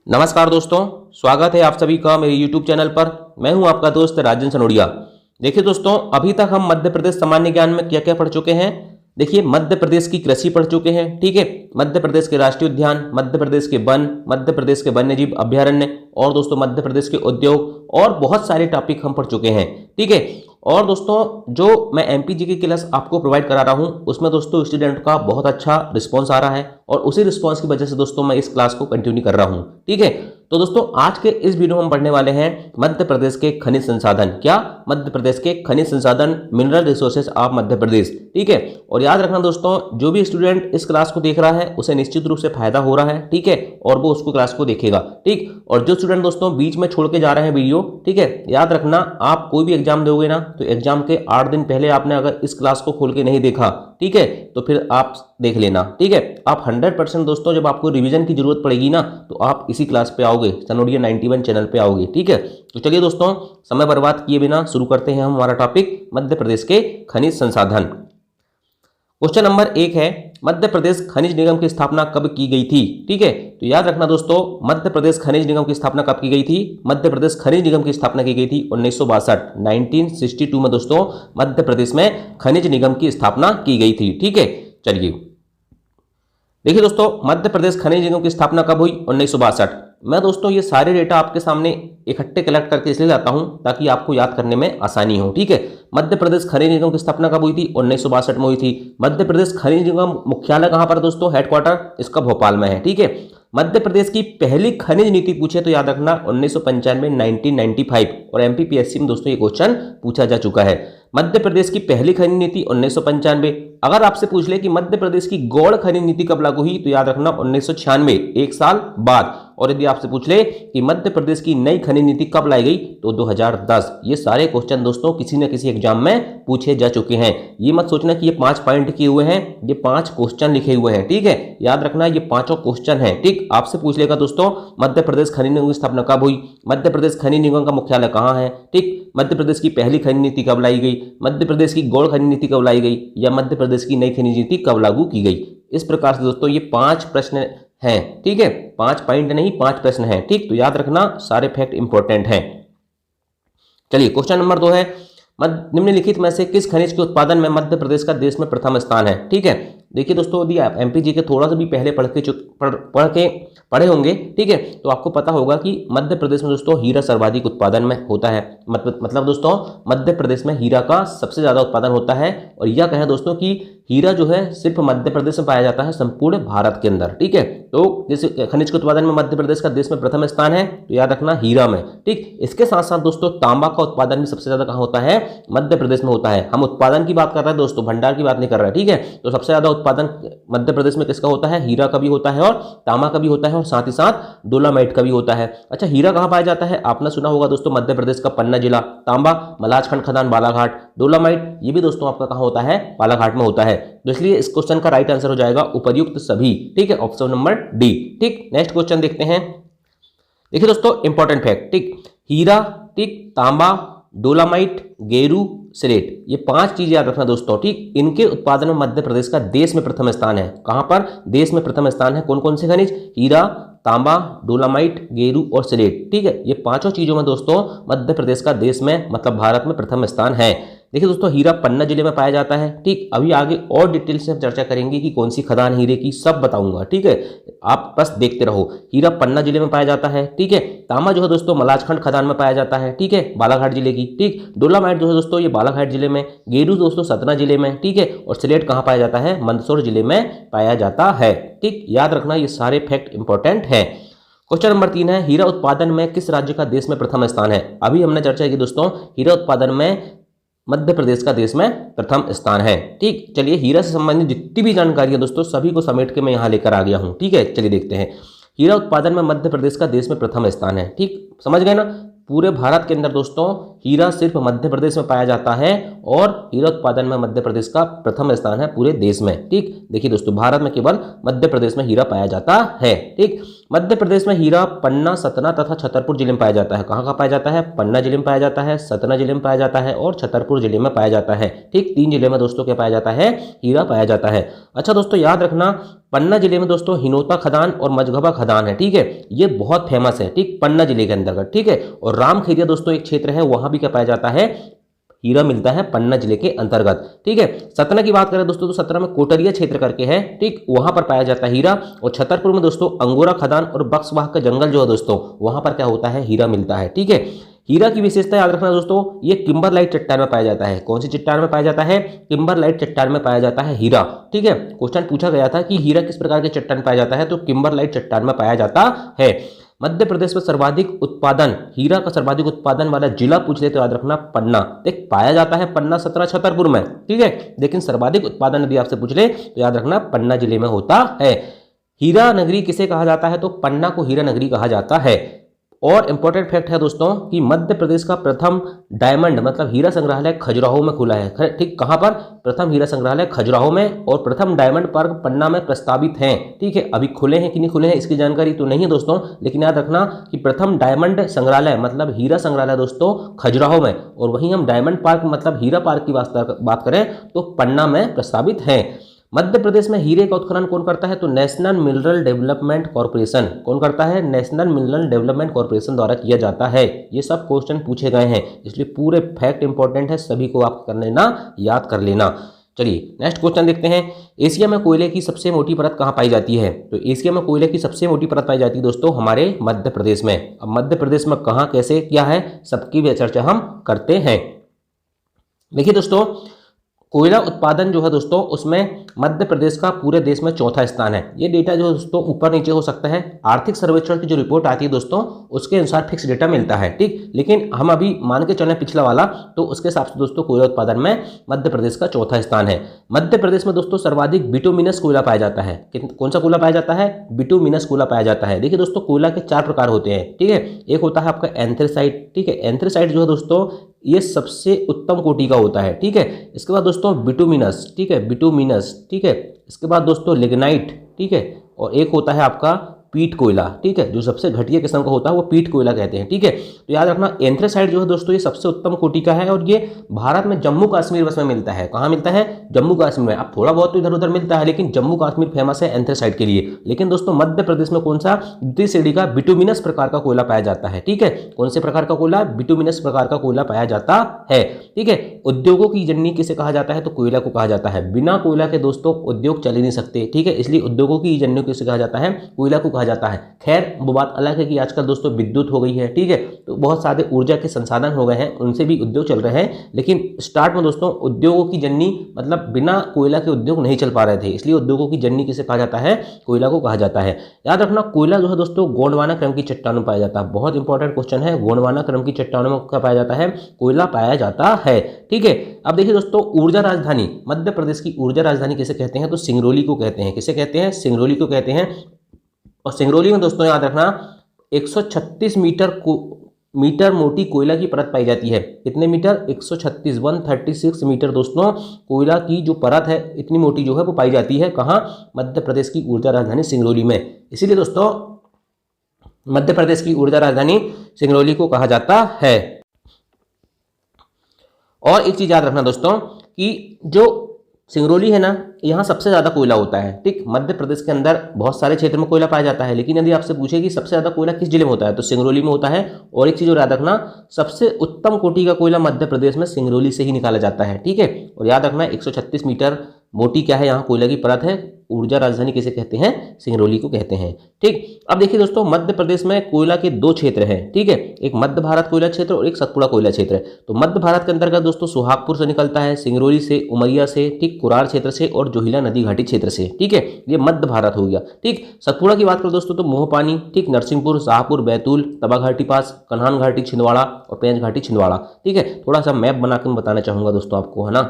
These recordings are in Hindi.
नमस्कार दोस्तों, स्वागत है आप सभी का मेरे YouTube चैनल पर। मैं हूं आपका दोस्त राजन सनोडिया। देखिए दोस्तों, अभी तक हम मध्य प्रदेश सामान्य ज्ञान में क्या क्या पढ़ चुके हैं। देखिए, मध्य प्रदेश की कृषि पढ़ चुके हैं, ठीक है। मध्य प्रदेश के राष्ट्रीय उद्यान, मध्य प्रदेश के वन, मध्य प्रदेश के वन्यजीव अभ्यारण्य और दोस्तों मध्य प्रदेश के उद्योग और बहुत सारे टॉपिक हम पढ़ चुके हैं, ठीक है। और दोस्तों, जो मैं एमपीजी की क्लास आपको प्रोवाइड करा रहा हूं उसमें दोस्तों स्टूडेंट का बहुत अच्छा रिस्पांस आ रहा है और उसी रिस्पांस की वजह से दोस्तों मैं इस क्लास को कंटिन्यू कर रहा हूं, ठीक है। तो दोस्तों, आज के इस वीडियो में हम पढ़ने वाले हैं मध्य प्रदेश के खनिज संसाधन। क्या? मध्य प्रदेश के खनिज संसाधन, mineral resources of Madhya Pradesh, ठीक है। और याद रखना दोस्तों, जो भी स्टूडेंट इस क्लास को देख रहा है उसे निश्चित रूप से फायदा हो रहा है, ठीक है, और वो उसको क्लास को देखेगा, ठीक। और जो स्टूडेंट दोस्तों बीच में छोड़ के जा रहे हैं वीडियो, ठीक है, याद रखना, आप कोई भी एग्जाम दोगे ना तो एग्जाम के 8 दिन पहले आपने अगर इस क्लास को खोल के नहीं देखा, ठीक है, तो फिर आप देख लेना, ठीक है। आप 100% दोस्तों जब आपको रिवीजन की जरूरत पड़ेगी ना तो आप इसी क्लास पे आओगे, सनोडिया 91 चैनल पे आओगे, ठीक है। तो चलिए दोस्तों, समय बर्बाद किए बिना शुरू करते हैं हम हमारा टॉपिक मध्य प्रदेश के खनिज संसाधन। क्वेश्चन नंबर 1 है, मध्य प्रदेश खनिज निगम की स्थापना कब की गई थी, ठीक है। तो याद रखना दोस्तों, मध्य प्रदेश खनिज निगम की स्थापना कब की गई थी? मध्य प्रदेश खनिज निगम की स्थापना की गई थी 1962 में दोस्तों मध्य प्रदेश में खनिज निगम की स्थापना की गई थी, ठीक है। चलिए देखिए दोस्तों, मध्य प्रदेश खनिज निगम की स्थापना कब हुई? 1962। मैं दोस्तों ये सारे डेटा आपके सामने इकट्ठे कलेक्ट करके इसलिए लाता हूं ताकि आपको याद करने में आसानी हो, ठीक है। मध्य प्रदेश खनिज निगम की स्थापना कब हुई थी? 1962 में हुई थी। मध्य प्रदेश खनिज निगम मुख्यालय कहां पर दोस्तों? हेडक्वार्टर इसका भोपाल में है, ठीक है। मध्य प्रदेश की पहली खनिज नीति पूछे तो याद रखना 1995 1995, और एमपीपीएससी में दोस्तों ये क्वेश्चन पूछा जा चुका है। मध्य प्रदेश की पहली खनिज नीति 1995। अगर आपसे पूछ ले कि मध्य प्रदेश की गौड़ खनिज नीति कब लागू हुई तो याद रखना 1996, एक साल बाद। और यदि आपसे पूछ ले कि मध्य प्रदेश की नई खनिज नीति कब लाई गई तो 2010। ये सारे क्वेश्चन दोस्तों किसी न किसी एग्जाम में पूछे जा चुके हैं। ये मत सोचना कि ये 5 पॉइंट किए हुए हैं, ये 5 क्वेश्चन लिखे हुए हैं, ठीक है। याद रखना ये 5 क्वेश्चन हैं, ठीक। आपसे पूछ लेगा दोस्तों मध्य प्रदेश खनिज निगम की स्थापना कब हुई, मध्य प्रदेश खनिज निगम का मुख्यालय कहाँ है, ठीक, मध्य प्रदेश की पहली खनिज नीति कब लाई गई, मध्य प्रदेश की गौड़ खनिज नीति कब लाई गई, या मध्य प्रदेश की नई खनिज नीति कब लागू की गई। इस प्रकार से दोस्तों ये 5 प्रश्न हैं, ठीक है। 5 पॉइंट नहीं, 5 प्रश्न हैं, ठीक। तो याद रखना सारे फैक्ट इंपॉर्टेंट हैं। चलिए क्वेश्चन नंबर 2 है, निम्नलिखित में से किस खनिज के उत्पादन में मध्य प्रदेश का देश में प्रथम स्थान है, ठीक है। देखिए दोस्तों, यदि आप एमपीजी के थोड़ा सा भी पहले पढ़े होंगे, ठीक है, तो आपको पता होगा कि मध्य प्रदेश में दोस्तों हीरा सर्वाधिक उत्पादन में होता है। मतलब दोस्तों मध्य प्रदेश में हीरा का सबसे ज्यादा उत्पादन होता है। और यह कहें दोस्तों कि हीरा जो है सिर्फ मध्य प्रदेश में पाया जाता है संपूर्ण भारत के अंदर, ठीक है। तो जिस खनिज के उत्पादन में मध्य प्रदेश का देश में प्रथम स्थान है तो याद रखना हीरा में, ठीक। इसके साथ साथ दोस्तों तांबा का उत्पादन भी सबसे ज्यादा कहाँ होता है? मध्य प्रदेश में होता है। हम उत्पादन की बात कर रहे हैं दोस्तों, भंडार की बात नहीं कर रहे हैं, ठीक है। तो सबसे ज्यादा उत्पादन मध्य प्रदेश में किसका होता है? हीरा का भी होता है और तांबा का भी होता है और साथ ही साथ डोलामाइट का भी होता है। अच्छा, हीरा कहाँ पाया जाता है? आपने सुना होगा दोस्तों मध्य प्रदेश का पन्ना जिला, तांबा मलाजखंड खदान बालाघाट, डोलामाइट ये भी दोस्तों आपका कहाँ होता है? बालाघाट में होता है। तो इसलिए इस क्वेश्चन का राइट आंसर हो जाएगा उपर्युक्त सभी, ठीक है, ऑप्शन नंबर डी, ठीक। नेक्स्ट क्वेश्चन देखते हैं। देखिए दोस्तों इंपॉर्टेंट फैक्ट, ठीक, हीरा, ठीक, तांबा, डोलामाइट, गेरू, सिलेट, ये 5 चीज याद रखना दोस्तों, ठीक। इनके उत्पादन में मध्य प्रदेश का देश में प्रथम स्थान है। कहां पर? देश में प्रथम स्थान है। कौन कौन से खनिज? हीरा, तांबा, डोलामाइट, गेरू और सिलेट, ठीक है। ये 5 चीजों में दोस्तों मध्य प्रदेश का देश में मतलब भारत में प्रथम स्थान है। देखिए दोस्तों, हीरा पन्ना जिले में पाया जाता है, ठीक। अभी आगे और डिटेल से हम चर्चा करेंगे कि कौन सी खदान हीरे की, सब बताऊंगा, ठीक है। आप बस देखते रहो। हीरा पन्ना जिले में पाया जाता है, ठीक है। तांबा जो है दोस्तों मलाजखंड खदान में पाया जाता है, ठीक है, बालाघाट जिले की, ठीक। डोलामाइट जो है दोस्तों ये बालाघाट जिले में, गेरू दोस्तों सतना जिले में, ठीक है, और सिलेट कहाँ पाया जाता है? मंदसौर जिले में पाया जाता है, ठीक। याद रखना ये सारे फैक्ट इंपॉर्टेंट हैं। क्वेश्चन नंबर 3 है, हीरा उत्पादन में किस राज्य का देश में प्रथम स्थान है? अभी हमने चर्चा की दोस्तों, हीरा उत्पादन में मध्य प्रदेश का देश में प्रथम स्थान है, ठीक। चलिए हीरा से संबंधित जितनी भी जानकारी है दोस्तों सभी को समेट के मैं यहाँ लेकर आ गया हूँ, ठीक है। चलिए देखते हैं। हीरा उत्पादन में मध्य प्रदेश का देश में प्रथम स्थान है, ठीक, समझ गए ना। पूरे भारत के अंदर दोस्तों हीरा सिर्फ मध्य प्रदेश में पाया जाता है और हीरा उत्पादन में मध्य प्रदेश का प्रथम स्थान है पूरे देश में, ठीक। देखिए दोस्तों, भारत में केवल मध्य प्रदेश में हीरा पाया जाता है, ठीक। मध्य प्रदेश में हीरा पन्ना, सतना तथा छतरपुर जिले में पाया जाता है। कहाँ पाया जाता है? पन्ना जिले में पाया जाता है, सतना जिले में पाया जाता है और छतरपुर जिले में पाया जाता है, ठीक। 3 जिले में दोस्तों क्या पाया जाता है? हीरा पाया जाता है। अच्छा दोस्तों याद रखना, पन्ना जिले में दोस्तों हिनोता खदान और मझगवा खदान है, ठीक है, ये बहुत फेमस है, ठीक, पन्ना जिले के अंतर्गत, ठीक है। और रामखेरिया दोस्तों एक क्षेत्र है, वहां भी क्या पाया जाता है, हीरा मिलता है, पन्ना जिले के अंतर्गत, ठीक है। सतना की बात करें दोस्तों तो सतना में कोटरिया क्षेत्र करके है, ठीक, वहां पर पाया जाता है हीरा। और छतरपुर में दोस्तों अंगोरा खदान और बक्सवाह का जंगल जो है दोस्तों, वहां पर क्या होता है, हीरा मिलता है, ठीक है। हीरा की विशेषता याद रखना दोस्तों, ये किम्बरलाइट चट्टान में पाया जाता है। कौन सी चट्टान में पाया जाता है, किम्बरलाइट चट्टान में पाया जाता है हीरा, ठीक है। क्वेश्चन पूछा गया था कि हीरा किस प्रकार के चट्टान में पाया जाता है, तो किम्बरलाइट चट्टान में पाया जाता है। मध्य प्रदेश में सर्वाधिक उत्पादन, हीरा का सर्वाधिक उत्पादन वाला जिला पूछ ले तो याद रखना पन्ना, देख पाया जाता है पन्ना, सतना, छतरपुर में, ठीक है, लेकिन सर्वाधिक उत्पादन यदि आपसे पूछ ले तो याद रखना पन्ना जिले में होता है। हीरा नगरी किसे कहा जाता है, तो पन्ना को हीरा नगरी कहा जाता है। और इंपॉर्टेंट फैक्ट है दोस्तों कि मध्य प्रदेश का प्रथम डायमंड मतलब हीरा संग्रहालय खजुराहो में खुला है, ठीक, कहां पर, प्रथम हीरा संग्रहालय खजुराहो में। और प्रथम डायमंड पार्क पन्ना में प्रस्तावित हैं, ठीक है। अभी खुले हैं कि नहीं खुले हैं इसकी जानकारी तो नहीं है दोस्तों, लेकिन याद रखना कि प्रथम डायमंड संग्रहालय मतलब हीरा संग्रहालय दोस्तों खजुराहो में, और वहीं हम डायमंड पार्क मतलब हीरा पार्क की बात करें तो पन्ना में प्रस्तावित है। मध्य प्रदेश में हीरे का उत्खनन कौन करता है, तो नेशनल मिनरल डेवलपमेंट कॉर्पोरेशन, कौन करता है, नेशनल मिनरल डेवलपमेंट कॉर्पोरेशन द्वारा किया जाता है। ये सब क्वेश्चन पूछे गए हैं, इसलिए पूरे फैक्ट इंपॉर्टेंट है, सभी को आप कर लेना, याद कर लेना। चलिए नेक्स्ट क्वेश्चन देखते हैं। एशिया में कोयले की सबसे मोटी परत कहाँ पाई जाती है, तो एशिया में कोयले की सबसे मोटी परत पाई जाती है दोस्तों हमारे मध्य प्रदेश में। अब मध्य प्रदेश में कहाँ, कैसे, क्या है, सबकी भी चर्चा हम करते हैं। देखिए दोस्तों, कोयला उत्पादन जो है दोस्तों उसमें मध्य प्रदेश का पूरे देश में चौथा स्थान है। ये डेटा जो दोस्तों ऊपर नीचे हो सकता है, आर्थिक सर्वेक्षण की जो रिपोर्ट आती है दोस्तों उसके अनुसार फिक्स डेटा मिलता है, ठीक, लेकिन हम अभी मान के चलें पिछला वाला, तो उसके हिसाब से दोस्तों कोयला उत्पादन में मध्य प्रदेश का चौथा स्थान है। मध्य प्रदेश में दोस्तों सर्वाधिक बिटुमिनस कोयला पाया जाता है। कौन सा कोयला पाया जाता है, बिटुमिनस कोयला पाया जाता है। देखिए दोस्तों, कोयला के 4 प्रकार होते हैं, ठीक है। एक होता है आपका एंथ्रेसाइट, ठीक है, एंथ्रेसाइट जो है दोस्तों ये सबसे उत्तम कोटि का होता है, ठीक है। इसके बाद दोस्तों बिटुमिनस, ठीक है, बिटुमिनस, ठीक है। इसके बाद दोस्तों लिग्नाइट, ठीक है, और एक होता है आपका पीट कोयला, ठीक है, जो सबसे घटिया किस्म का होता है वो पीट कोयला कहते हैं, ठीक है। तो याद रखना एंथ्रेसाइट जो है दोस्तों ये सबसे उत्तम कोटि का है, और ये भारत में जम्मू कश्मीर बस में मिलता है। कहाँ मिलता है, जम्मू कश्मीर में। अब थोड़ा बहुत तो इधर उधर मिलता है, लेकिन जम्मू कश्मीर फेमस है एंथ्रेसाइट के लिए। लेकिन दोस्तों मध्य प्रदेश में कौन सा, द्वितीय श्रेणी का बिटुमिनस प्रकार का कोयला पाया जाता है, ठीक है। कौन से प्रकार का कोयला, बिटुमिनस प्रकार का कोयला पाया जाता है, ठीक है। उद्योगों की जननी किसे कहा जाता है, तो कोयला को कहा जाता है। बिना कोयला के दोस्तों उद्योग चल ही नहीं सकते, ठीक है, इसलिए उद्योगों की जननी किसे कहा जाता है, कोयला को कहा जाता है। खैर वो बात अलग है कि आजकल दोस्तों विद्युत हो गई है, ठीक है, तो बहुत सारे ऊर्जा के संसाधन हो गए हैं, उनसे भी उद्योग चल रहे हैं, लेकिन स्टार्ट में दोस्तों उद्योगों की जननी मतलब बिना कोयला के उद्योग नहीं चल पा रहे थे, इसलिए उद्योगों की जननी किसे कहा जाता है, कोयला को कहा जाता है। याद रखना कोयला जो है दोस्तों गोंडवाना क्रम की चट्टानों में पाया जाता है। बहुत इंपॉर्टेंट क्वेश्चन है, गोंडवाना क्रम की चट्टानों में क्या पाया जाता है, कोयला पाया जाता है, ठीक है। अब देखिए दोस्तों, ऊर्जा राजधानी, मध्य प्रदेश की ऊर्जा राजधानी किसे कहते हैं, तो सिंगरौली को कहते हैं। किसे कहते हैं, सिंगरौली को कहते हैं। और सिंगरौली में दोस्तों याद रखना 136 मीटर मोटी कोयला की परत पाई जाती है। कितने मीटर, 136, 136 मीटर दोस्तों कोयला की जो परत है इतनी मोटी जो है वो पाई जाती है। कहाँ, मध्य प्रदेश की ऊर्जा राजधानी सिंगरौली में। इसीलिए दोस्तों मध्य प्रदेश की ऊर्जा राजधानी सिंगरौली को कहा जाता है। और एक चीज याद रखना दोस्तों कि जो सिंगरौली है ना, यहाँ सबसे ज़्यादा कोयला होता है, ठीक। मध्य प्रदेश के अंदर बहुत सारे क्षेत्र में कोयला पाया जाता है, लेकिन यदि आपसे पूछे कि सबसे ज़्यादा कोयला किस जिले में होता है, तो सिंगरौली में होता है। और एक चीज़ और याद रखना, सबसे उत्तम कोटि का कोयला मध्य प्रदेश में सिंगरौली से ही निकाला जाता है, ठीक है। और याद रखना 136 मीटर मोटी क्या है, यहाँ कोयला की परत है। ऊर्जा राजधानी किसे कहते हैं, सिंगरौली को कहते हैं, ठीक। अब देखिए दोस्तों, मध्य प्रदेश में कोयला के 2 क्षेत्र हैं, ठीक है, एक मध्य भारत कोयला क्षेत्र और एक सतपुड़ा कोयला क्षेत्र है। तो मध्य भारत के अंतर्गत दोस्तों सुहागपुर से निकलता है, सिंगरौली से, उमरिया से, ठीक, कुरार क्षेत्र से और जोहिला नदी घाटी क्षेत्र से, ठीक है, ये मध्य भारत हो गया, ठीक। सतपुड़ा की बात करें दोस्तों तो मोहपानी, ठीक, नरसिंहपुर, शाहपुर, बैतूल, तवा घाटी पास, कन्हान घाटी छिंदवाड़ा और पेंच घाटी छिंदवाड़ा, ठीक है। थोड़ा सा मैप बना के बताना चाहूँगा दोस्तों आपको, है ना।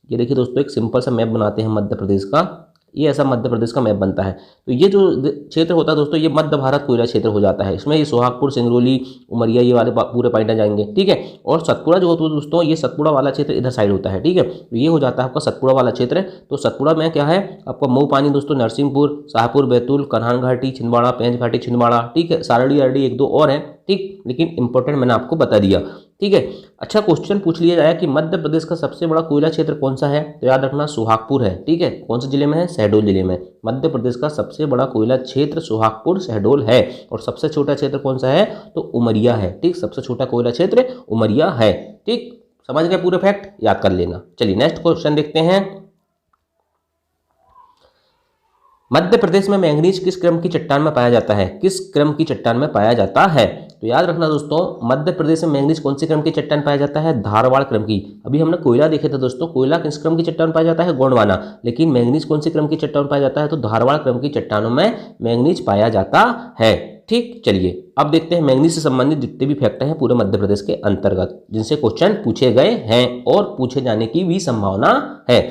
ये देखिए दोस्तों, एक सिंपल सा मैप बनाते हैं मध्य प्रदेश का, ये ऐसा मध्य प्रदेश का मैप बनता है। तो ये जो क्षेत्र होता है दोस्तों ये मध्य भारत कोयला क्षेत्र हो जाता है। इसमें ये सोहागपुर, सिंगरौली, उमरिया ये वाले पूरे पॉइंट जाएंगे, ठीक है। और सतपुड़ा जो होता है दोस्तों, ये सतपुड़ा वाला क्षेत्र इधर साइड होता है, ठीक है। तो ये हो जाता है आपका सतपुड़ा वाला क्षेत्र। तो सतपुड़ा में क्या है आपका मऊ पानी दोस्तों, नरसिंहपुर, शाहपुर, बैतूल, कन्हान घाटी छिंदवाड़ा, पेंच घाटी छिंदवाड़ा, ठीक है। सारड़ी आरडी 1-2 और है, ठीक, लेकिन इंपॉर्टेंट मैंने आपको बता दिया। ठीक है। अच्छा क्वेश्चन पूछ लिया जाए कि मध्य प्रदेश का सबसे बड़ा कोयला क्षेत्र कौन सा है, तो याद रखना सुहागपुर है। ठीक है, कौन से जिले में है, शहडोल जिले में। मध्य प्रदेश का सबसे बड़ा कोयला क्षेत्र सुहागपुर शहडोल है। और सबसे छोटा क्षेत्र कौन सा है, तो उमरिया है। ठीक, सबसे छोटा कोयला क्षेत्र उमरिया है। ठीक, समझ गए पूरे फैक्ट, याद कर लेना। चलिए नेक्स्ट क्वेश्चन देखते हैं। मध्य प्रदेश में मैंगनीज किस क्रम की चट्टान में पाया जाता है, किस क्रम की चट्टान में पाया जाता है। तो याद रखना दोस्तों, मध्य प्रदेश में मैंगनीज कौन से क्रम की चट्टान पाया जाता है, धारवाड़ क्रम की। अभी हमने कोयला देखे थे दोस्तों, कोयला किस क्रम की चट्टान पाया जाता है, गोंडवाना। लेकिन मैंगनीज कौन से क्रम की चट्टान पाया जाता है, तो धारवाड़ क्रम की चट्टानों में मैंगनीज पाया जाता है। ठीक, चलिए अब देखते हैं मैंगनीज से संबंधित जितने भी फैक्ट हैं पूरे मध्य प्रदेश के अंतर्गत, जिनसे क्वेश्चन पूछे गए हैं और पूछे जाने की भी संभावना है।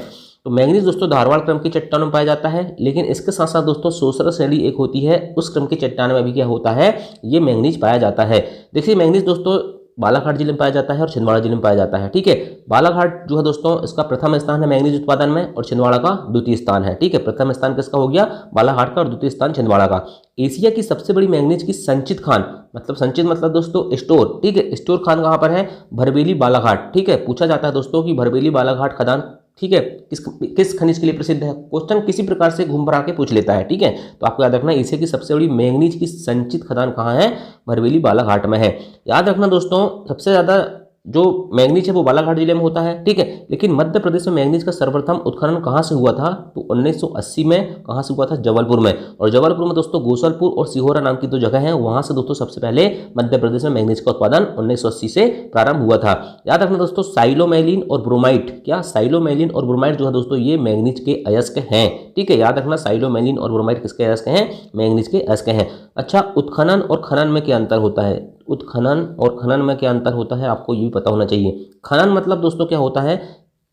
तो मैंगनीज दोस्तों धारवाड़ क्रम की चट्टानों में पाया जाता है, लेकिन इसके साथ साथ दोस्तों सोसरा श्रेणी एक होती है, उस क्रम की चट्टान में भी क्या होता है, ये मैंगनीज पाया जाता है। देखिए मैंगनीज दोस्तों बालाघाट जिले में पाया जाता है और छिंदवाड़ा जिले में पाया जाता है। ठीक है, बालाघाट जो है दोस्तों इसका प्रथम स्थान है मैंगनीज उत्पादन में और छिंदवाड़ा का द्वितीय स्थान है। ठीक है, प्रथम स्थान किसका हो गया, बालाघाट का, और द्वितीय स्थान छिंदवाड़ा का। एशिया की सबसे बड़ी मैंगनीज की संचित खान, मतलब संचित मतलब दोस्तों स्टोर। ठीक है, स्टोर खान कहाँ पर है, भरबेली बालाघाट। ठीक है, पूछा जाता है दोस्तों कि भरबेली बालाघाट खदान, ठीक है, किस खनिज के लिए प्रसिद्ध है। क्वेश्चन किसी प्रकार से घूम भरा के पूछ लेता है। ठीक है, तो आपको याद रखना एशिया की सबसे बड़ी मैंगनीज की संचित खदान कहाँ है, भरबेली बालाघाट में है। याद रखना दोस्तों सबसे ज्यादा जो मैंगनीज है वो बालाघाट जिले में होता है। ठीक है, लेकिन मध्य प्रदेश में मैंगनीज का सर्वप्रथम उत्खनन कहाँ से हुआ था, तो 1980 में कहाँ से हुआ था, जबलपुर में। और जबलपुर में दोस्तों गोसलपुर और सिहोरा नाम की दो जगह हैं, वहां से दोस्तों सबसे पहले मध्य प्रदेश में मैंगनीज का उत्पादन 1980 से प्रारंभ हुआ था। याद रखना दोस्तों साइलोमेलिन और ब्रोमाइट, क्या साइलोमेलिन और ब्रोमाइट जो है दोस्तों ये मैंगनीज के अयस्क हैं। ठीक है, याद रखना साइलोमेलिन और ब्रोमाइट किसके अयस्क हैं, मैंगनीज के अयस्क हैं। अच्छा, उत्खनन और खनन में क्या अंतर होता है, उत्खनन और खनन में क्या अंतर होता है आपको ये भी पता होना चाहिए। खनन मतलब दोस्तों क्या होता है,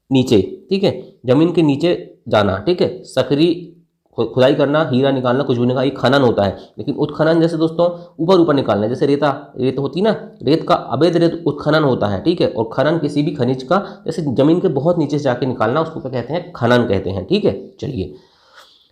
नीचे, ठीक है, जमीन के नीचे जाना। ठीक है, सकरी खुदाई करना, हीरा निकालना, कुछ भी निकालना, ये खनन होता है। लेकिन उत्खनन जैसे दोस्तों ऊपर ऊपर निकालना, जैसे रेत होती ना, रेत का अवैध रेत उत्खनन होता है। ठीक है, और खनन किसी भी खनिज का जैसे जमीन के बहुत नीचे से जाके निकालना, उसको क्या कहते हैं, खनन कहते हैं। ठीक है, चलिए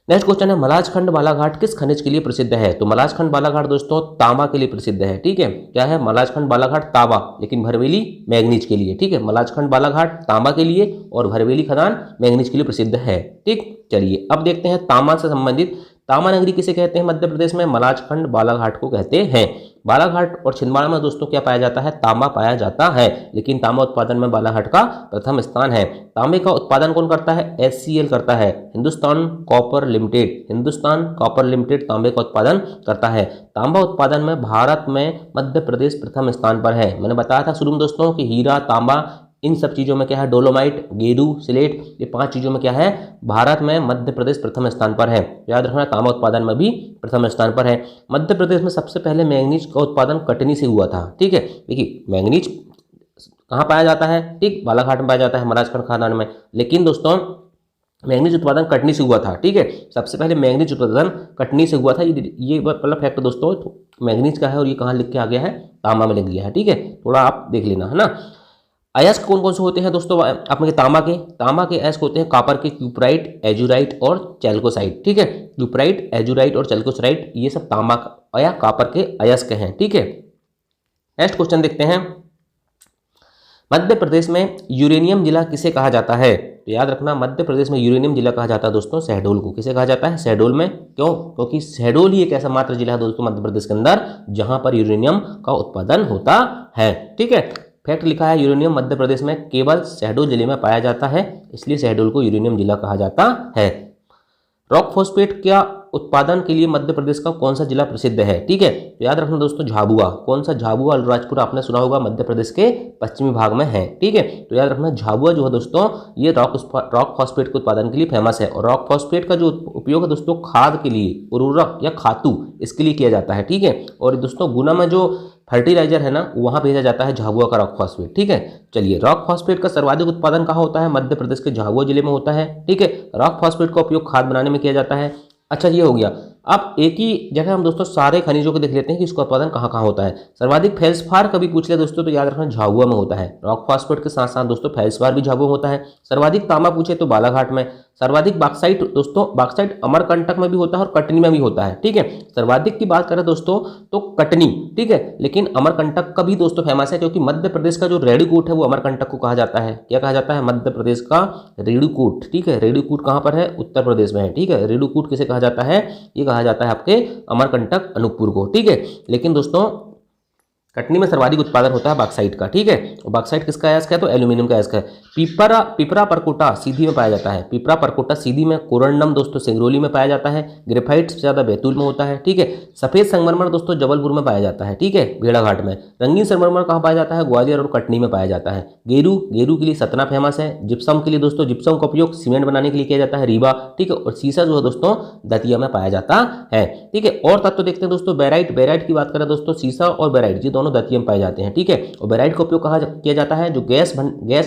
नेक्स्ट क्वेश्चन है, मलाजखंड बालाघाट किस खनिज के लिए प्रसिद्ध है। तो मलाजखंड बालाघाट दोस्तों तांबा के लिए प्रसिद्ध है। ठीक है, क्या है, मलाजखंड बालाघाट तांबा, लेकिन भरवेली मैंगनीज के लिए। ठीक है, मलाजखंड बालाघाट तांबा के लिए और भरवेली खदान मैंगनीज के लिए प्रसिद्ध है। ठीक, चलिए अब देखते हैं तांबा से संबंधित, तांबा नगरी किसे कहते हैं मध्य प्रदेश में, मलाजखंड बालाघाट को कहते हैं। बालाघाट और छिंदवाड़ा में दोस्तों क्या पाया जाता है, तांबा पाया जाता है, लेकिन तांबा उत्पादन में बालाघाट का प्रथम स्थान है। तांबे का उत्पादन कौन करता है, HCL करता है, Hindustan copper limited. Hindustan copper limited तांबे का उत्पादन करता है। तांबा उत्पादन में भारत में मध्य प्रदेश प्रथम स्थान पर है। मैंने बताया था शुरू में दोस्तों कि हीरा, तांबा, इन सब चीज़ों में क्या है, डोलोमाइट, गेरू, सिलेट, ये 5 चीज़ों में क्या है, भारत में मध्य प्रदेश प्रथम स्थान पर है। याद रखना तांबा उत्पादन में भी प्रथम स्थान पर है। मध्य प्रदेश में सबसे पहले मैंगनीज का उत्पादन कटनी से हुआ था। ठीक है, देखिए मैंगनीज कहाँ पाया जाता है, ठीक, बालाघाट में पाया जाता है, मलाजखंड खदान में। लेकिन दोस्तों मैंगनीज उत्पादन कटनी से हुआ था। ठीक है, सबसे पहले मैंगनीज उत्पादन कटनी से हुआ था। ये वाला फैक्ट दोस्तों तो मैंगनीज का है और ये कहाँ लिख के आ गया है, तांबा में लिख गया है। ठीक है, थोड़ा आप देख लेना है ना। अयस्क कौन कौन से होते हैं दोस्तों अपने तांबा के अयस्क होते हैं कॉपर के क्यूपराइट, एजुराइट और चैल्कोसाइट। ठीक है, क्यूपराइट, एजुराइट और चैल्कोसाइट ये सब तांबा या कॉपर के अयस्क हैं। ठीक है, नेक्स्ट क्वेश्चन देखते हैं, मध्य प्रदेश में यूरेनियम जिला किसे कहा जाता है। तो याद रखना मध्य प्रदेश में यूरेनियम जिला कहा जाता है दोस्तों शहडोल को। किसे कहा जाता है, शहडोल में। क्यों, क्योंकि शहडोल ही एक ऐसा मात्र जिला है दोस्तों मध्य प्रदेश के अंदर जहां पर यूरेनियम का उत्पादन होता है। ठीक है, फैक्ट लिखा है, यूरेनियम मध्य प्रदेश में केवल शहडोल जिले में पाया जाता है, इसलिए शहडोल को यूरेनियम जिला कहा जाता है। रॉक फॉस्फेट का उत्पादन के लिए मध्य प्रदेश का कौन सा जिला प्रसिद्ध है। ठीक है, तो याद रखना दोस्तों झाबुआ। कौन सा, झाबुआ, अलीराजपुर आपने सुना होगा, मध्य प्रदेश के पश्चिमी भाग में है। ठीक है, तो याद रखना झाबुआ जो है दोस्तों ये रॉक फॉस्फेट के उत्पादन के लिए फेमस है। और रॉक फॉस्फेट का जो उपयोग है दोस्तों खाद के लिए, उर्वरक या खातू, इसके लिए किया जाता है। ठीक है, और दोस्तों गुना में जो फर्टिलाइजर है ना वहाँ भेजा जाता है झाबुआ का रॉक फॉस्फेट। ठीक है, चलिए रॉक फॉस्फेट का सर्वाधिक उत्पादन कहाँ होता है, मध्य प्रदेश के झाबुआ जिले में होता है। ठीक है, रॉक फॉस्फेट का उपयोग खाद बनाने में किया जाता है। अच्छा ये हो गया। अब एक ही जगह हम दोस्तों सारे खनिजों को देख लेते हैं कि इसका उत्पादन कहाँ कहाँ होता है। सर्वाधिक फेल्सफार कभी पूछ ले दोस्तों तो याद रखना झाबुआ में होता है। रॉक फॉस्फेट के साथ साथ दोस्तों फेल्सफार भी झाबुआ में होता है। सर्वाधिक तांबा पूछे तो बालाघाट में। सर्वाधिक बॉक्साइट दोस्तों, बॉक्साइट अमरकंटक में भी होता है और कटनी में भी होता है, ठीक है। सर्वाधिक की बात करें दोस्तों तो कटनी, ठीक है, लेकिन अमरकंटक का भी दोस्तों फेमस है, क्योंकि मध्य प्रदेश का जो रेणुकूट है वो अमरकंटक को कहा जाता है। क्या कहा जाता है? मध्य प्रदेश का रेणुकूट, ठीक है। रेणुकूट कहाँ पर है? उत्तर प्रदेश में है, ठीक है। रेणुकूट किसे कहा जाता है? ये कहा जाता है आपके अमरकंटक अनूपपुर को, ठीक है। लेकिन दोस्तों कटनी में सर्वाधिक उत्पादन होता है बॉक्साइट का, ठीक है। और बॉक्साइट किसका अयस्क है? तो एल्यूमिनियम का अयस्क है। पिपरा परकोटा सीधी में पाया जाता है। पिपरा परकोटा सीधी में, कोरंडम दोस्तों सिंगरौली में पाया जाता है। ग्रेफाइट सबसे ज्यादा बैतूल में होता है, ठीक है। सफेद संगमरमर दोस्तों जबलपुर में पाया जाता है, ठीक है, भेड़ाघाट में। रंगीन संगमरमर कहाँ पाया जाता है? ग्वालियर और कटनी में पाया जाता है। गेरू के लिए सतना फेमस है। जिप्सम के लिए दोस्तों, जिप्सम का उपयोग सीमेंट बनाने के लिए किया जाता है, रीवा, ठीक है। और सीसा जो है दोस्तों दतिया में पाया जाता है, ठीक है। और तत्व देखते हैं दोस्तों, बेराइट की बात करें दोस्तों, सीसा और बेराइट ये दोनों दतिया में पाए जाते हैं, ठीक है। और बेराइट का उपयोग कहाँ किया जाता है? जो गैस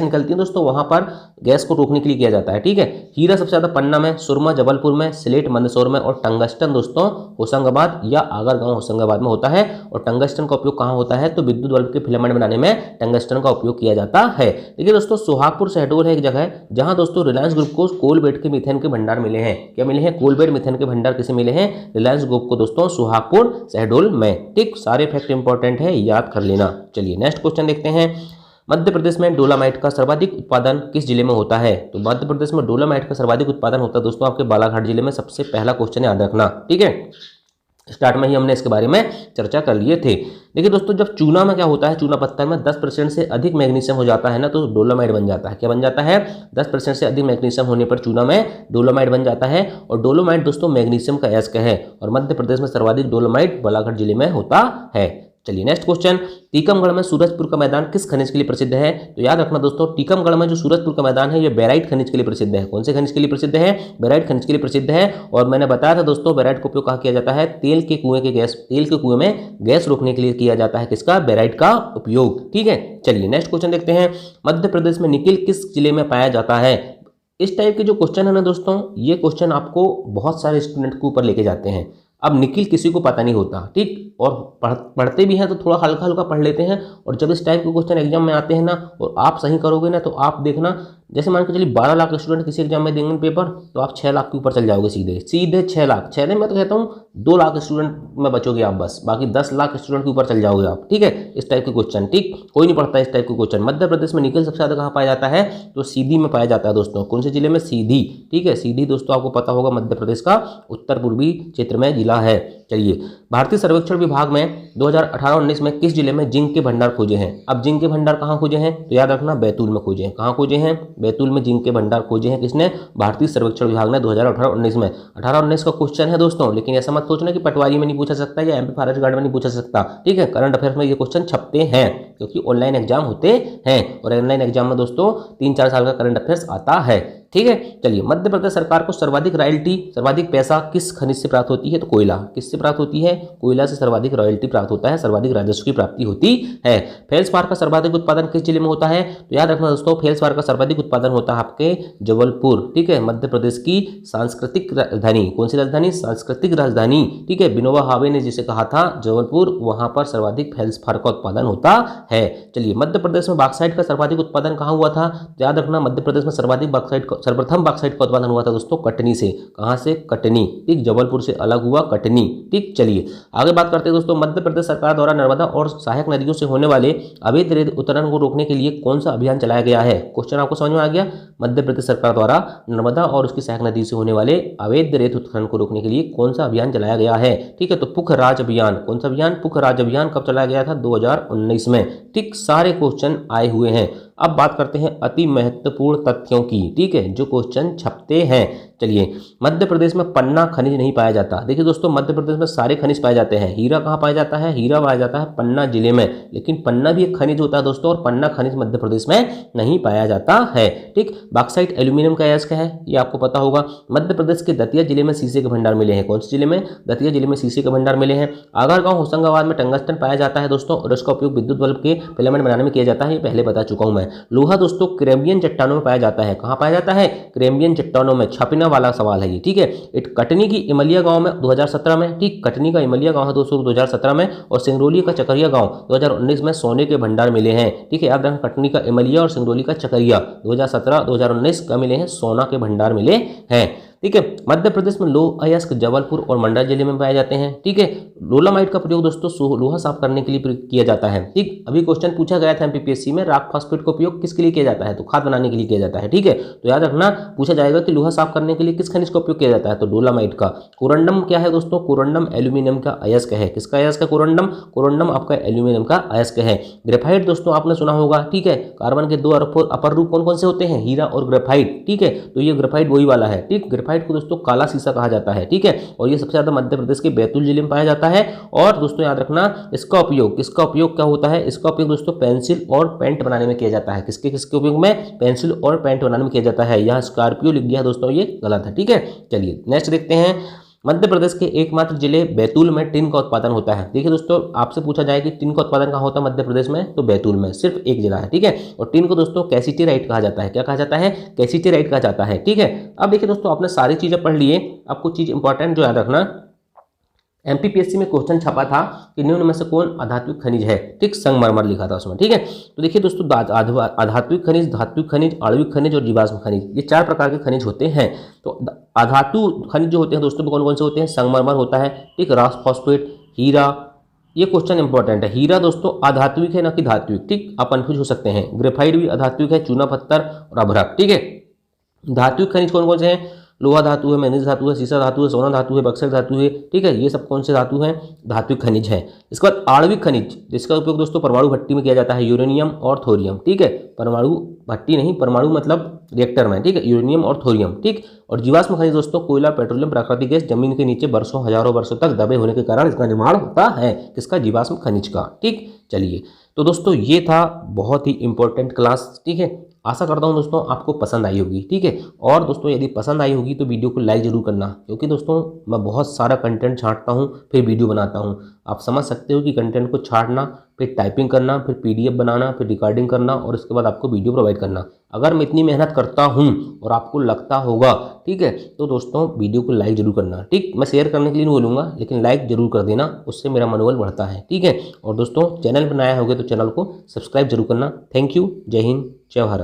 निकलती है दोस्तों वहां पर गैस को रोकने के लिए किया जाता है, ठीक है। हीरा सबसे ज्यादा पन्ना में, सुरमा जबलपुर में, स्लेट मंदसौर में और टंगस्टन दोस्तों होशंगाबाद या आगरगांव होशंगाबाद में होता है। और टंगस्टन का उपयोग कहाँ होता है? तो विद्युत बल्ब के फिलामेंट बनाने में टंगस्टन का उपयोग किया जाता है। देखिए दोस्तों, सोहागपुर शहडोल है एक जगह जहां दोस्तों रिलायंस ग्रुप को कोल बेड के मीथेन के भंडार मिले हैं। क्या मिले हैं? कोल बेड मीथेन के भंडार किसे मिले हैं? रिलायंस ग्रुप को दोस्तों, सोहागपुर शहडोल में, ठीक। सारे फैक्ट इंपॉर्टेंट है, याद कर लेना। चलिए नेक्स्ट क्वेश्चन देखते हैं। मध्य प्रदेश में डोलामाइट का सर्वाधिक उत्पादन किस जिले में होता है? तो मध्य प्रदेश में डोलामाइट का सर्वाधिक उत्पादन होता है दोस्तों आपके बालाघाट जिले में। सबसे पहला क्वेश्चन याद रखना, ठीक है। स्टार्ट में ही हमने इसके बारे में चर्चा कर लिए थे। देखिए दोस्तों, जब चूना में क्या होता है, चूना पत्थर में 10% से अधिक मैग्नीशियम हो जाता है ना, तो डोलामाइट बन जाता है। क्या बन जाता है? 10% से अधिक मैग्नीशियम होने पर चूना में डोलामाइट बन जाता है। और डोलामाइट दोस्तों मैग्नीशियम का अयस्क है। और मध्य प्रदेश में सर्वाधिक डोलामाइट बालाघाट जिले में होता है। चलिए नेक्स्ट क्वेश्चन। टीकमगढ़ में सूरजपुर का मैदान किस खनिज के लिए प्रसिद्ध है? तो याद रखना दोस्तों, टीकमगढ़ में जो सूरजपुर का मैदान है ये बेराइट खनिज के लिए प्रसिद्ध है। कौन से खनिज के लिए प्रसिद्ध है? बेराइट खनिज के लिए प्रसिद्ध है। और मैंने बताया था दोस्तों, बेराइट का उपयोग कहाँ किया जाता है? तेल के कुएं में गैस रोकने के लिए किया जाता है। किसका? बेराइट का उपयोग, ठीक है। चलिए नेक्स्ट क्वेश्चन देखते हैं। मध्य प्रदेश में निकिल किस जिले में पाया जाता है? इस टाइप के जो क्वेश्चन है ना दोस्तों, ये क्वेश्चन आपको बहुत सारे स्टूडेंट के ऊपर लेके जाते हैं। अब निकिल किसी को पता नहीं होता, ठीक। और पढ़ते भी हैं तो थोड़ा हल्का हल्का पढ़ लेते हैं। और जब इस टाइप के क्वेश्चन एग्जाम में आते हैं ना और आप सही करोगे ना, तो आप देखना, जैसे मान के चलिए 12 लाख स्टूडेंट किसी एग्जाम में देंगे पेपर, तो आप 6 लाख के ऊपर चल जाओगे सीधे 6 लाख। 6 नहीं, मैं तो कहता हूँ 2 लाख स्टूडेंट में बचोगे आप बस, बाकी 10 लाख स्टूडेंट के ऊपर चल जाओगे आप, ठीक है। इस टाइप के क्वेश्चन, ठीक, कोई नहीं पढ़ता इस टाइप के क्वेश्चन। मध्य प्रदेश में निकिल सबसे ज्यादा कहाँ पाया जाता है? तो सीधी में पाया जाता है दोस्तों। कौन से जिले में? सीधी, ठीक है। सीधी दोस्तों आपको पता होगा मध्य प्रदेश का उत्तर पूर्वी क्षेत्र में जिला है। चलिए, भारतीय सर्वेक्षण विभाग में 2018-19 में किस जिले में जिंक के भंडार खोजे हैं? अब जिंक के भंडार कहाँ खोजे हैं? तो याद रखना, बैतूल में खोजे हैं। कहाँ खोजे हैं? बैतूल में जिंक के भंडार खोजे हैं। किसने? भारतीय सर्वेक्षण विभाग ने 2018-19 में। 18-19 का क्वेश्चन है दोस्तों, लेकिन ऐसा मत सोचना कि पटवारी में नहीं पूछा सकता या एमपी फॉरेस्ट गार्ड में नहीं पूछा सकता, ठीक है। करंट अफेयर्स में ये क्वेश्चन छपते हैं क्योंकि ऑनलाइन एग्जाम होते हैं। और ऑनलाइन एग्जाम में दोस्तों 3-4 साल का करंट अफेयर्स आता है, ठीक है। चलिए, मध्य प्रदेश सरकार को सर्वाधिक रॉयल्टी, सर्वाधिक पैसा किस खनिज से प्राप्त होती है? तो कोयला। किससे प्राप्त होती है? कोयला से सर्वाधिक रॉयल्टी प्राप्त होता है, सर्वाधिक राजस्व की प्राप्ति होती है। फेल्सपार का सर्वाधिक उत्पादन किस जिले में होता है? तो याद रखना दोस्तों, फेल्सपार का सर्वाधिक उत्पादन होता है आपके जबलपुर, ठीक है। मध्य प्रदेश की सांस्कृतिक राजधानी। कौन सी राजधानी? सांस्कृतिक राजधानी, ठीक है। विनोबा भावे ने जिसे कहा था जबलपुर, वहां पर सर्वाधिक फेल्सपार का उत्पादन होता है। चलिए, मध्य प्रदेश में बॉक्साइट का सर्वाधिक उत्पादन कहाँ हुआ था? याद रखना, मध्य प्रदेश में सर्वप्रथम बॉक्साइट का उत्पादन हुआ था दोस्तों कटनी से। कहां से? कटनी, ठीक। जबलपुर से अलग हुआ कटनी, ठीक। चलिए आगे बात करते हैं दोस्तों। मध्य प्रदेश सरकार द्वारा नर्मदा और सहायक नदियों से होने वाले अवैध रेत उत्खनन को रोकने के लिए कौन सा अभियान चलाया गया है? क्वेश्चन आपको समझ में आ गया? मध्य प्रदेश सरकार द्वारा नर्मदा और उसकी सहायक नदी से होने वाले अवैध रेत उत्खनन को रोकने के लिए कौन सा अभियान चलाया गया है? ठीक है, तो पुखराज अभियान। कौन सा अभियान? पुखराज अभियान कब चलाया गया था? 2019 में, ठीक। सारे क्वेश्चन आए हुए हैं। अब बात करते हैं अति महत्वपूर्ण तथ्यों की, ठीक है, जो क्वेश्चन छपते हैं। चलिए, मध्य प्रदेश में पन्ना खनिज नहीं पाया जाता। देखिए दोस्तों, मध्य प्रदेश में सारे खनिज पाए जाते हैं। हीरा कहाँ पाया जाता है? हीरा पाया जाता है पन्ना जिले में, लेकिन पन्ना भी एक खनिज होता है दोस्तों, और पन्ना खनिज मध्य प्रदेश में नहीं पाया जाता है, ठीक। बॉक्साइट एल्यूमिनियम का अयस्क है, ये आपको पता होगा। मध्य प्रदेश के दतिया जिले में शीशे के भंडार मिले हैं। कौन से जिले में? दतिया जिले में शीशे के भंडार मिले हैं। आगरगांव होशंगाबाद में टंगस्टन पाया जाता है दोस्तों, और इसका उपयोग विद्युत बल्ब के फिलामेंट बनाने में किया जाता है, ये पहले बता चुका हूं मैं। लोहा दोस्तों कैम्बियन चट्टानों में पाया जाता है। कहाँ पाया जाता है? कैम्बियन चट्टानों में। छापिना वाला सवाल है ये, ठीक है। कटनी की इमलिया गांव में 2017 में, ठीक, कटनी का इमलिया गांव है दोस्तों 2017 में, और सिंगरौली का चकरिया गांव 2019 में सोने के भंडार मिले हैं, ठीक है। याद रखना, कटनी का इमलिया और सिंगरौली का चकरिया 2017-2019 का मिले हैं, सोना के भंडार मिले हैं, ठीक है। मध्य प्रदेश में लोह अयस्क जबलपुर और मंडला जिले में पाए जाते हैं, ठीक है। डोलामाइट का प्रयोग दोस्तों लोहा साफ करने के लिए किया जाता है, ठीक। अभी क्वेश्चन पूछा गया था एमपीपीएससी में, रॉक फॉस्फेट का उपयोग किसके लिए किया जाता है, तो खाद बनाने के लिए किया जाता है, ठीक है। तो याद रखना, पूछा जाएगा कि लोहा साफ करने के लिए किस खनिज का उपयोग किया जाता है, तो डोलामाइट का। कोरंडम क्या है दोस्तों, कोरंडम एल्यूमिनियम का अयस्क है, किसका अयस्क है, कोरंडम, कोरंडम आपका एल्यूमिनियम का अयस्क है। ग्रेफाइट दोस्तों आपने सुना होगा, ठीक है। कार्बन के दो अपर रूप कौन कौन से होते हैं, हीरा और ग्रेफाइट, ठीक है। तो ये ग्रेफाइट वही वाला है, ठीक। ग्रेफाइट को दोस्तों काला शीशा कहा जाता है, ठीक है। और ये सबसे ज्यादा मध्य प्रदेश के बैतूल जिले में पाया जाता है। और दोस्तों याद रखना, इसका उपयोग क्या होता है, इसका उपयोग दोस्तों पेंसिल और पेंट बनाने में किया जाता है, किसके उपयोग में, पेंसिल और पेंट बनाने में किया जाता है। यह स्कॉर्पियो लिख गया दोस्तों, ये गलत है, ठीक है। चलिए नेक्स्ट देखते हैं। मध्य प्रदेश के एकमात्र जिले बैतूल में टिन का उत्पादन होता है। देखिए दोस्तों, आपसे पूछा जाए कि टिन का उत्पादन कहाँ होता है मध्य प्रदेश में, तो बैतूल में, सिर्फ एक जिला है, ठीक है। और टिन को दोस्तों कैसिटेराइट कहा जाता है, क्या कहा जाता है, कैसिटेराइट कहा जाता है, ठीक है। अब देखिए दोस्तों, आपने सारी चीजें पढ़ लिए, अब कुछ चीज इंपॉर्टेंट जो याद रखना, एमपीपीएससी में क्वेश्चन छपा था कि निम्न में से कौन अधात्विक खनिज है, ठीक, संगमरमर लिखा था उसमें, ठीक है। तो देखिए दोस्तों, अधात्विक खनिज, धात्विक खनिज, आणविक खनिज और जीवाश्म खनिज, ये 4 प्रकार के खनिज होते हैं। तो अधातु खनिज जो होते हैं दोस्तों कौन कौन से होते हैं, संगमरमर होता है, ठीक, रॉक फॉस्फेट, हीरा, ये क्वेश्चन इंपॉर्टेंट है। हीरा दोस्तों अधात्विक है ना कि धात्विक, ठीक, आप कन्फ्यूज हो सकते हैं। ग्रेफाइट भी अधात्विक है, चूना पत्थर और अभ्रक, ठीक है। धात्विक खनिज कौन कौन से हैं, लोहा धातु है, मैग्नीज धातु है, सीसा धातु है, सोना धातु है, बक्सर धातु है, ठीक है। ये सब कौन से धातु हैं, धात्विक खनिज है। इसके बाद आणविक खनिज, जिसका उपयोग दोस्तों परमाणु भट्टी में किया जाता है, यूरेनियम और थोरियम, ठीक है। परमाणु भट्टी नहीं, परमाणु मतलब रिएक्टर में, ठीक है, यूरेनियम और थोरियम, ठीक। और जीवाश्म खनिज दोस्तों कोयला, पेट्रोलियम, प्राकृतिक गैस, जमीन के नीचे वर्षों हजारों वर्षों तक दबे होने के कारण इसका निर्माण होता है, किसका, जीवाश्म खनिज का, ठीक। चलिए, तो दोस्तों ये था बहुत ही इंपॉर्टेंट क्लास, ठीक है। आशा करता हूँ दोस्तों आपको पसंद आई होगी, ठीक है। और दोस्तों यदि पसंद आई होगी तो वीडियो को लाइक जरूर करना, क्योंकि दोस्तों मैं बहुत सारा कंटेंट छांटता हूँ फिर वीडियो बनाता हूँ। आप समझ सकते हो कि कंटेंट को छांटना, फिर टाइपिंग करना, फिर पीडीएफ बनाना, फिर रिकॉर्डिंग करना और उसके बाद आपको वीडियो प्रोवाइड करना। अगर मैं इतनी मेहनत करता हूँ और आपको लगता होगा, ठीक है, तो दोस्तों वीडियो को लाइक जरूर करना, ठीक। मैं शेयर करने के लिए नहीं बोलूँगा, लेकिन लाइक जरूर कर देना, उससे मेरा मनोबल बढ़ता है, ठीक है। और दोस्तों चैनल पर नया होगे तो चैनल को सब्सक्राइब जरूर करना। थैंक यू, जय हिंद, जय भारत।